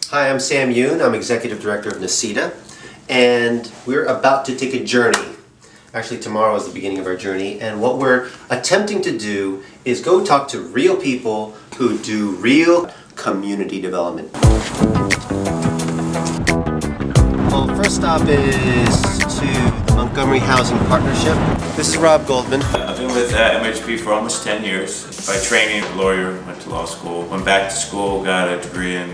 Hi, I'm Sam Yoon. I'm Executive Director of NACIDA, and we're about to take a journey. Actually, tomorrow is the beginning of our journey, and what we're attempting to do is go talk to real people who do real community development. Well, first stop is to the Montgomery Housing Partnership. This is Rob Goldman. I've been with MHP for almost 10 years. By training, a lawyer, went to law school, went back to school, got a degree in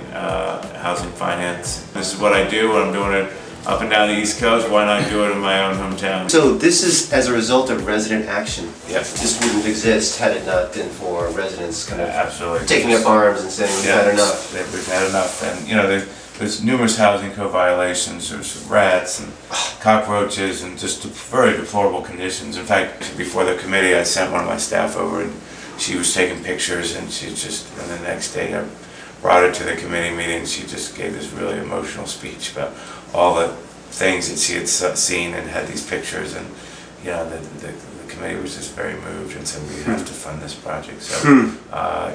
housing finance. This is what I do when I'm doing it up and down the East Coast. Why not do it in my own hometown? So this is as a result of resident action. Yep. This wouldn't exist had it not been for residents kind of absolutely taking up arms and saying we've had enough. We've had enough, and you know there's numerous housing code violations. There's rats and cockroaches and just very deplorable conditions. In fact, before the committee, I sent one of my staff over, and she was taking pictures, and and the next day I brought her to the committee meeting. She just gave this really emotional speech about all the things that she had seen and had these pictures, and you know the committee was just very moved and said we have to fund this project. So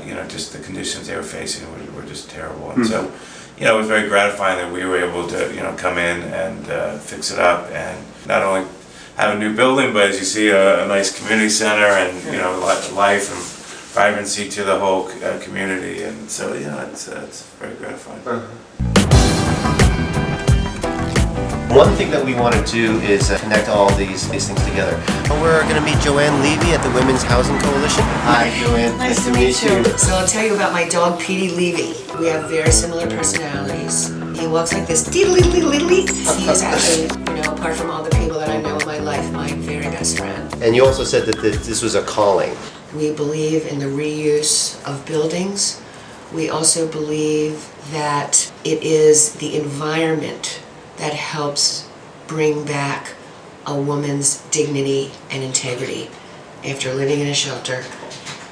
you know, just the conditions they were facing were just terrible, and so you know it was very gratifying that we were able to come in and fix it up, and not only have a new building, but as you see a nice community center and life and vibrancy to the whole community, and so it's very gratifying. One thing that we want to do is connect all these things together. We're going to meet Joanne Levy at the Women's Housing Coalition. Hi, Joanne. Nice to meet you. So I'll tell you about my dog, Petey Levy. We have very similar personalities. He walks like this. He is actually, apart from all the people that I know in my life, my very best friend. And you also said that this was a calling. We believe in the reuse of buildings. We also believe that it is the environment that helps bring back a woman's dignity and integrity after living in a shelter,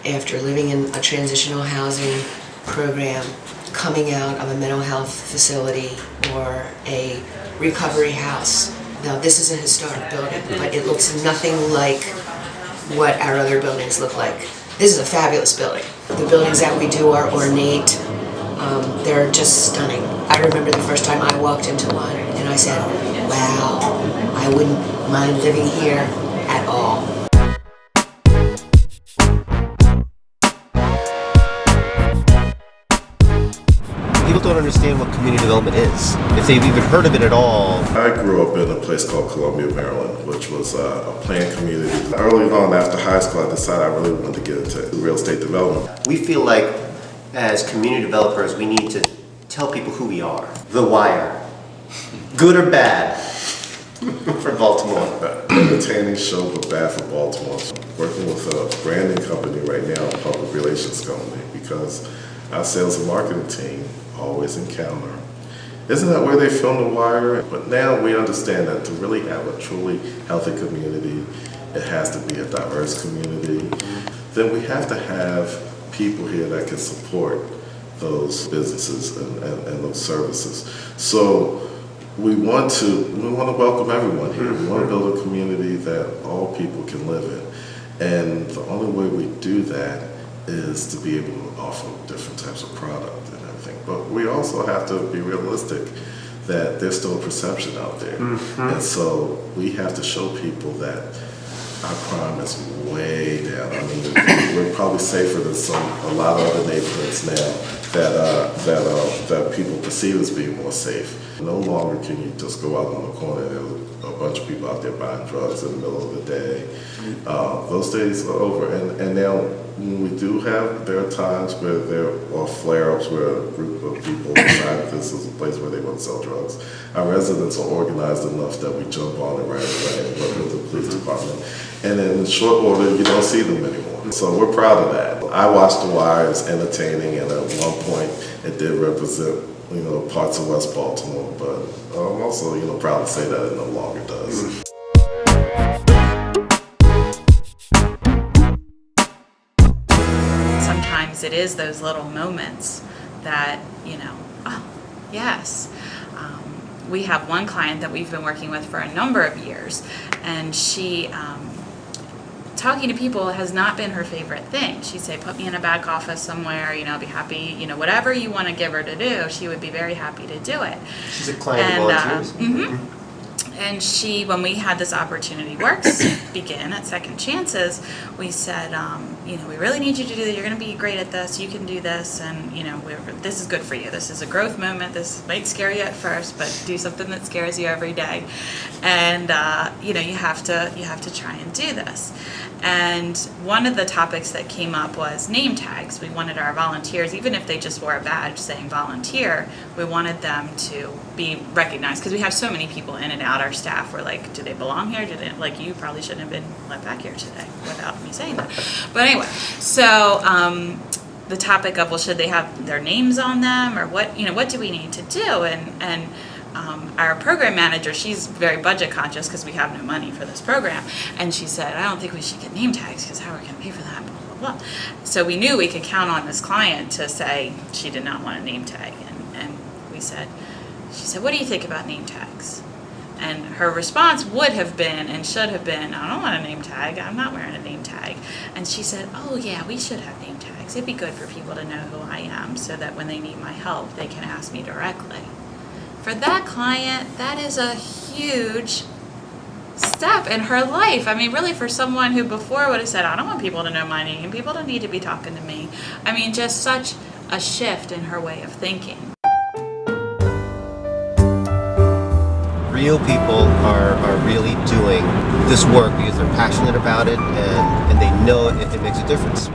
after living in a transitional housing program, coming out of a mental health facility or a recovery house. Now, this is a historic building, but it looks nothing like what our other buildings look like. This is a fabulous building. The buildings that we do are ornate. They're just stunning. I remember the first time I walked into one and I said, wow, I wouldn't mind living here at all. People don't understand what community development is, if they've even heard of it at all. I grew up in a place called Columbia, Maryland, which was a planned community. Early on after high school, I decided I really wanted to get into real estate development. We feel like as community developers, we need to tell people who we are. The Wire. Good or bad for Baltimore. Entertaining show, but bad for Baltimore. Working with a branding company right now, a public relations company, because our sales and marketing team always encounter, isn't that where they film The Wire? But now we understand that to really have a truly healthy community, it has to be a diverse community. Then we have to have people here that can support those businesses and those services. So we want to welcome everyone here. We want to build a community that all people can live in. And the only way we do that is to be able to offer different types of product and everything. But we also have to be realistic that there's still a perception out there. And so we have to show people that our crime is way down. I mean, we're probably safer than a lot of other neighborhoods now that people perceive as being more safe. No longer can you just go out on the corner and there's a bunch of people out there buying drugs in the middle of the day. Those days are over. And now, when we do there are times where there are flare-ups where a group of people decide this is a place where they want to sell drugs. Our residents are organized enough that we jump on it right away and work with the police department. And in short order, you don't see them anymore. So we're proud of that. I watched The Wire. It's entertaining, and at one point it did represent parts of West Baltimore, but I'm also proud to say that it no longer does. Sometimes it is those little moments that, oh, yes. We have one client that we've been working with for a number of years, and she talking to people has not been her favorite thing. She'd say, put me in a back office somewhere, I'll be happy, whatever you want to give her to do, she would be very happy to do it. She's a client of volunteers. And when we had this Opportunity Works begin at Second Chances, we said, we really need you to do that. You're going to be great at this. You can do this, and this is good for you. This is a growth moment. This might scare you at first, but do something that scares you every day. And you have to try and do this. And one of the topics that came up was name tags. We wanted our volunteers, even if they just wore a badge saying volunteer, we wanted them to be recognized, because we have so many people in and out. Our staff were like, do they belong here? You probably shouldn't have been let back here today without me saying that. But anyway, so the topic of, well, should they have their names on them, or what do we need to do? And our program manager, she's very budget conscious because we have no money for this program, and she said, I don't think we should get name tags, because how are we going to pay for that, blah, blah, blah. So we knew we could count on this client to say she did not want a name tag, and she said, what do you think about name tags? And her response would have been, and should have been, I don't want a name tag, I'm not wearing a name tag. And she said, oh yeah, we should have name tags. It'd be good for people to know who I am, so that when they need my help, they can ask me directly. For that client, that is a huge step in her life. I mean, really, for someone who before would have said, I don't want people to know my name, people don't need to be talking to me. I mean, just such a shift in her way of thinking. Real people are really doing this work because they're passionate about it, and they know it makes a difference.